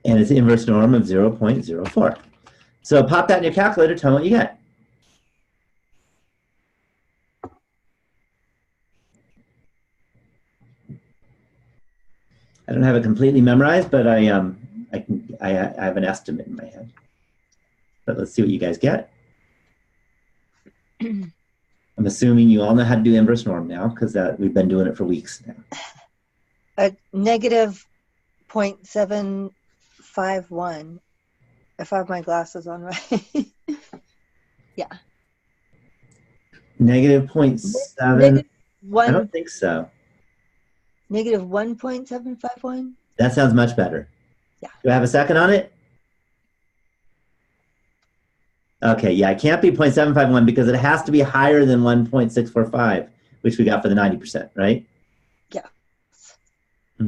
And it's the inverse norm of 0.04. So pop that in your calculator, tell me what you get. I don't have it completely memorized, but I have an estimate in my head. But let's see what you guys get. I'm assuming you all know how to do inverse norm now, because we've been doing it for weeks now. A negative 0.751. If I have my glasses on right. Yeah. Negative 0.7. Negative I don't think so. Negative 1.751. That sounds much better. Yeah. Do I have a second on it? Okay, yeah, it can't be 0.751 because it has to be higher than 1.645, which we got for the 90%, right? Yeah.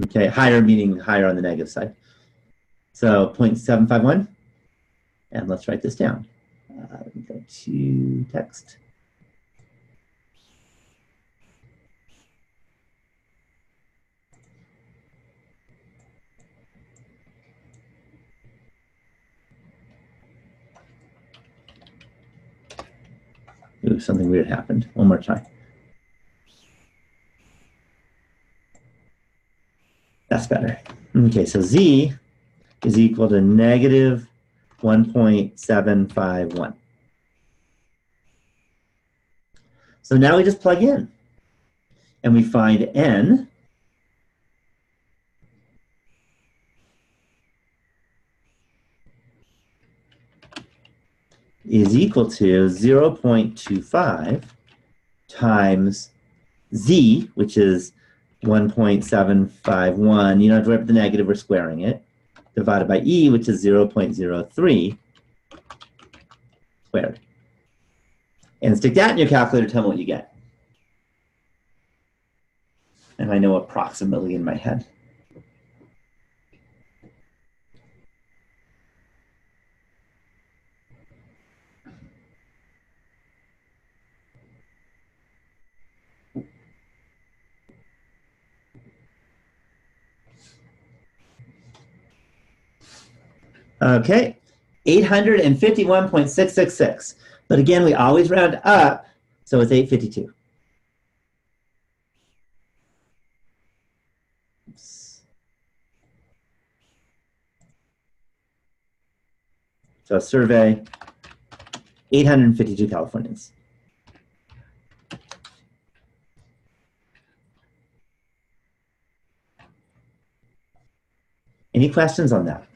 Okay, higher meaning higher on the negative side. So 0.751, and let's write this down. Let me go to text. Ooh, something weird happened. One more try. That's better. Okay, so Z is equal to negative 1.751. So now we just plug in. And we find N is equal to 0.25 times Z, which is 1.751. You don't have to write the negative, we're squaring it, divided by E, which is 0.03 squared. And stick that in your calculator, tell me what you get. And I know approximately in my head. Okay, 851.666. But again, we always round up, so it's 852. Oops. So survey, 852 Californians. Any questions on that?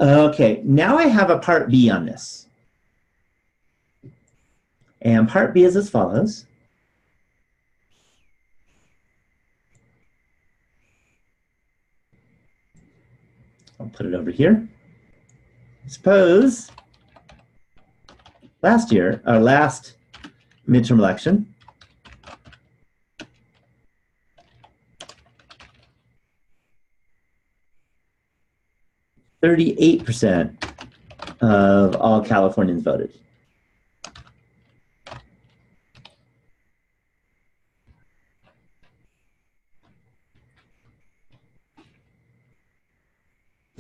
Okay, now I have a part B on this. And part B is as follows. I'll put it over here. Suppose last midterm election, %38 of all Californians voted.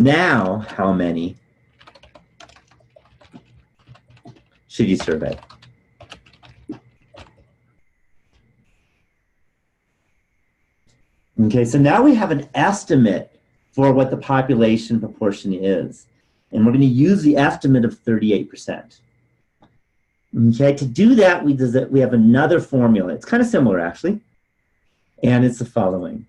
Now, how many should you survey? Okay, so now we have an estimate for what the population proportion is. And we're going to use the estimate of 38%. Okay, to do that, we have another formula. It's kind of similar, actually. And it's the following.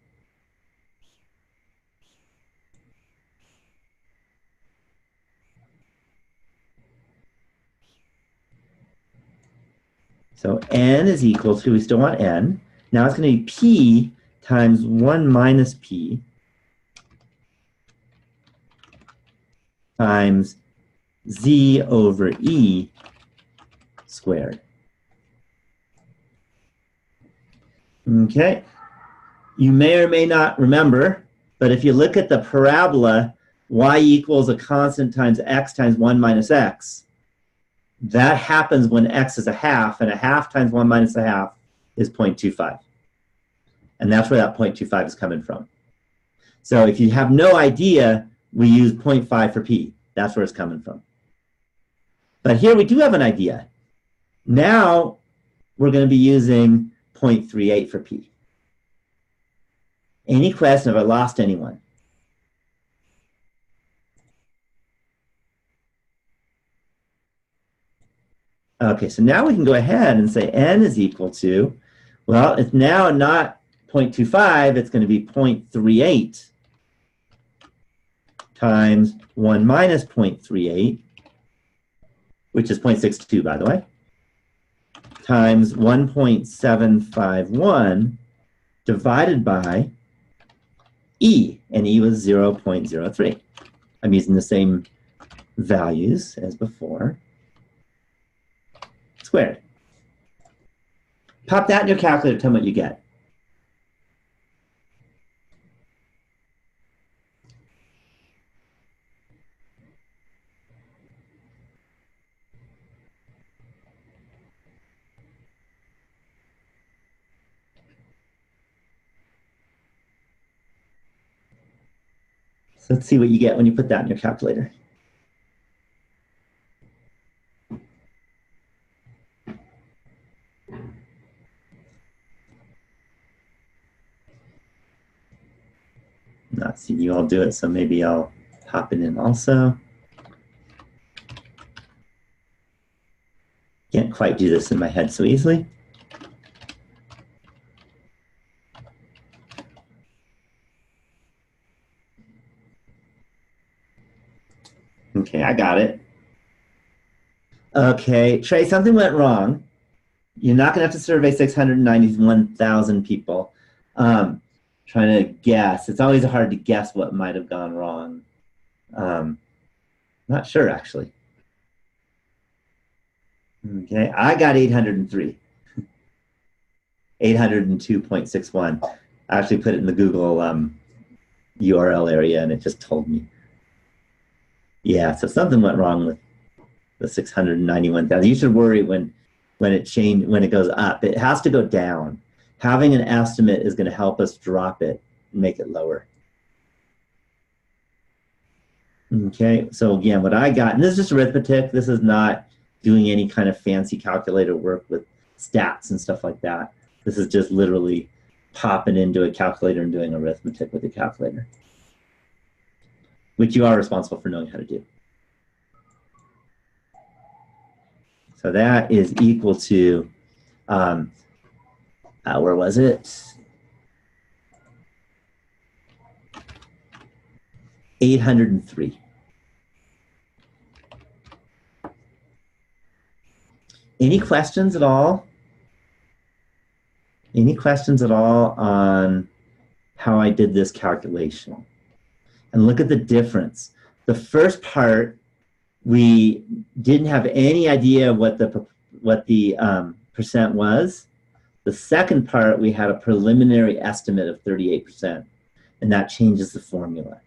So n is equal to, we still want n. Now it's going to be p times 1 minus p times z over e squared. Okay. You may or may not remember, but if you look at the parabola, y equals a constant times x times 1 minus x, that happens when x is a half, and a half times 1 minus a half is 0.25. And that's where that 0.25 is coming from. So if you have no idea, we use 0.5 for p. That's where it's coming from. But here we do have an idea. Now we're going to be using 0.38 for p. Any question? Have I lost anyone? Okay, so now we can go ahead and say n is equal to, well, it's now not 0.25, it's going to be 0.38 times 1 minus 0.38, which is 0.62, by the way, times 1.751 divided by E, and E was 0.03. I'm using the same values as before. Squared. Pop that in your calculator, tell me what you get. So let's see what you get when you put that in your calculator. Not seeing you all do it, so maybe I'll pop it in also. Can't quite do this in my head so easily. Okay, I got it. Okay, Trey, something went wrong. You're not going to have to survey 691,000 people. Trying to guess. It's always hard to guess what might have gone wrong. Not sure, actually. Okay, I got 803. 802.61. I actually put it in the Google URL area, and it just told me. Yeah, so something went wrong with the 691,000. You should worry when it goes up. It has to go down. Having an estimate is going to help us drop it and make it lower. Okay, so again, what I got, and this is just arithmetic. This is not doing any kind of fancy calculator work with stats and stuff like that. This is just literally popping into a calculator and doing arithmetic with a calculator, which you are responsible for knowing how to do. So that is equal to, where was it? 803. Any questions at all? Any questions at all on how I did this calculation? And look at the difference. The first part, we didn't have any idea what the percent was. The second part, we had a preliminary estimate of 38%, and that changes the formula.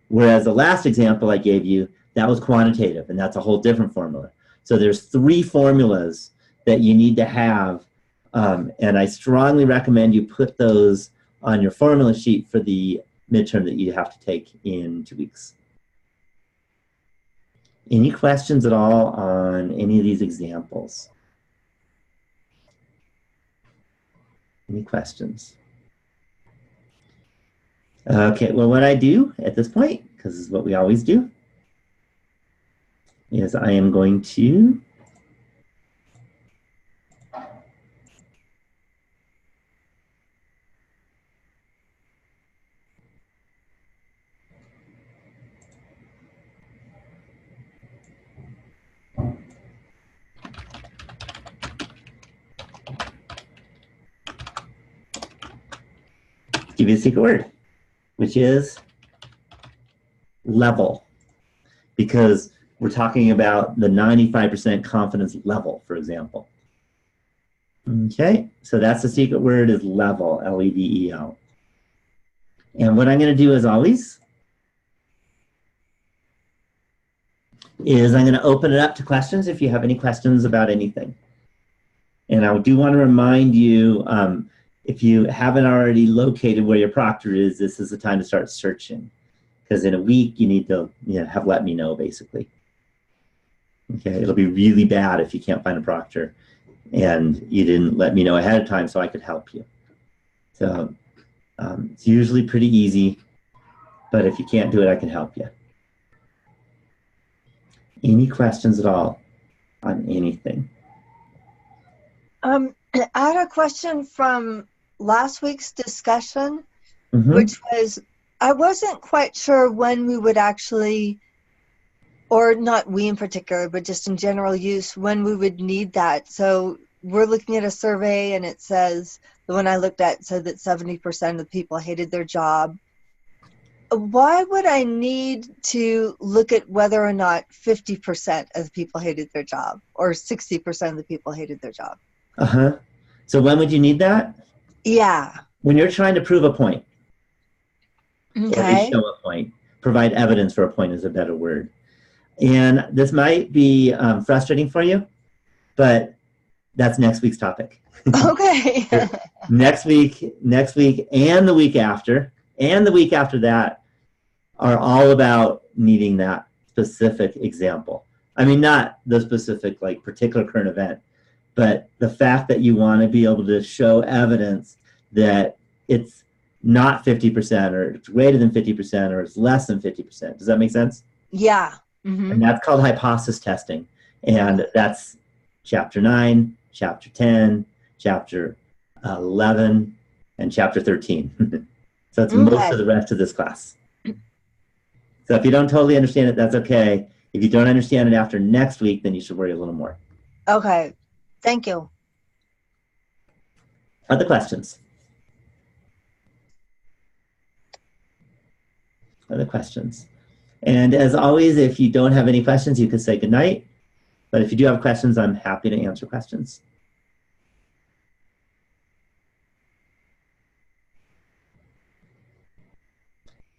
Whereas the last example I gave you, that was quantitative, and that's a whole different formula. So there's 3 formulas that you need to have, and I strongly recommend you put those on your formula sheet for the midterm that you have to take in 2 weeks. Any questions at all on any of these examples? Any questions? Okay, well, what I do at this point, because this is what we always do, is I am going to give you a secret word, which is level, because we're talking about the 95% confidence level, for example. Okay, so that's the secret word is level, L-E-V-E-L. And what I'm going to do, as always, is I'm going to open it up to questions if you have any questions about anything. And I do want to remind you, if you haven't already located where your proctor is, this is the time to start searching. Because in a week, you need to have let me know, basically. Okay, it'll be really bad if you can't find a proctor and you didn't let me know ahead of time so I could help you. So it's usually pretty easy, but if you can't do it, I can help you. Any questions at all on anything? I had a question from last week's discussion, Mm-hmm. which was, I wasn't quite sure when we would actually, or not we in particular, but just in general use, when we would need that. So we're looking at a survey and it says, the one I looked at said that 70% of the people hated their job. Why would I need to look at whether or not 50% of the people hated their job or 60% of the people hated their job? Uh-huh. So when would you need that? Yeah. When you're trying to prove a point. Or at Okay. least show a point. Provide evidence for a point is a better word. And this might be frustrating for you, but that's next week's topic. Okay. Next week, and the week after, and the week after that are all about needing that specific example. I mean, not the specific, like, particular current event, but the fact that you want to be able to show evidence that it's not 50% or it's greater than 50% or it's less than 50%. Does that make sense? Yeah. Mm-hmm. And that's called hypothesis testing. And that's chapter 9, chapter 10, chapter 11, and chapter 13. So it's most of the rest of this class. So if you don't totally understand it, that's okay. If you don't understand it after next week, then you should worry a little more. Okay. Thank you. Other questions? Other questions? And as always, if you don't have any questions, you can say goodnight. But if you do have questions, I'm happy to answer questions.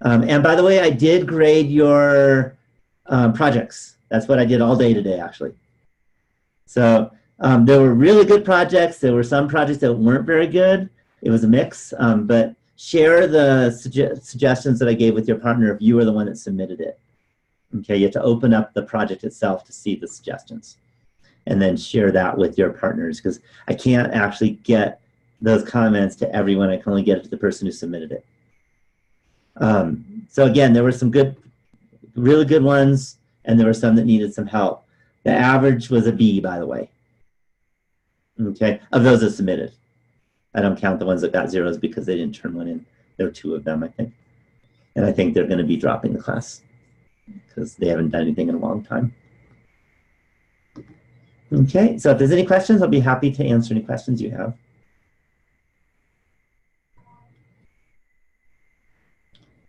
And by the way, I did grade your projects. That's what I did all day today, actually. So there were really good projects. There were some projects that weren't very good. It was a mix. But share the suggestions that I gave with your partner if you were the one that submitted it. Okay, you have to open up the project itself to see the suggestions. And then share that with your partners, because I can't actually get those comments to everyone. I can only get it to the person who submitted it. So again, there were some good, really good ones, and there were some that needed some help. The average was a B, by the way. Okay, of those that submitted. I don't count the ones that got zeros because they didn't turn one in. There were 2 of them, I think. And I think they're going to be dropping the class because they haven't done anything in a long time. Okay, so if there's any questions, I'll be happy to answer any questions you have.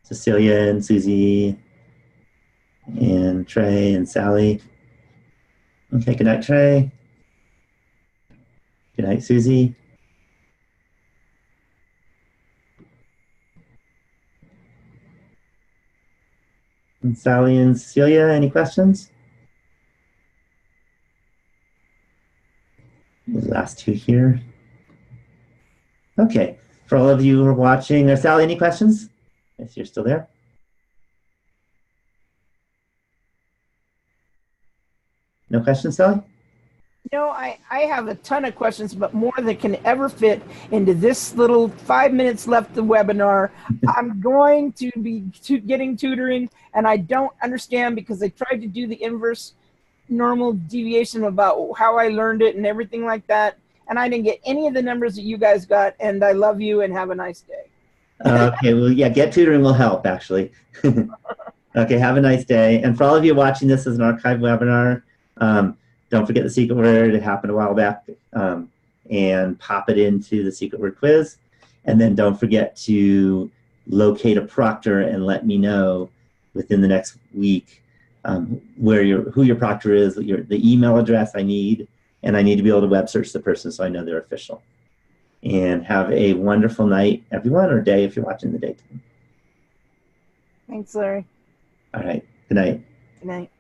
Cecilia and Susie and Trey and Sally. Okay, good night, Trey. Good night, Susie. And Sally and Cecilia, any questions? The last 2 here. Okay, for all of you who are watching, Sally, any questions? If you're still there. No questions, Sally? No, I have a ton of questions, but more than can ever fit into this little 5 minutes left of the webinar. I'm going to be getting tutoring, and I don't understand because I tried to do the inverse normal deviation about how I learned it and everything like that, and I didn't get any of the numbers that you guys got, and I love you and have a nice day. Okay, well, yeah, Get Tutoring will help, actually. Okay, have a nice day. And for all of you watching this as an archive webinar, don't forget the secret word. It happened a while back. And pop it into the secret word quiz. And then don't forget to locate a proctor and let me know within the next week who your proctor is, the email address I need, and I need to be able to web search the person so I know they're official. And have a wonderful night, everyone, or day if you're watching the daytime. Thanks, Larry. All right. Good night. Good night.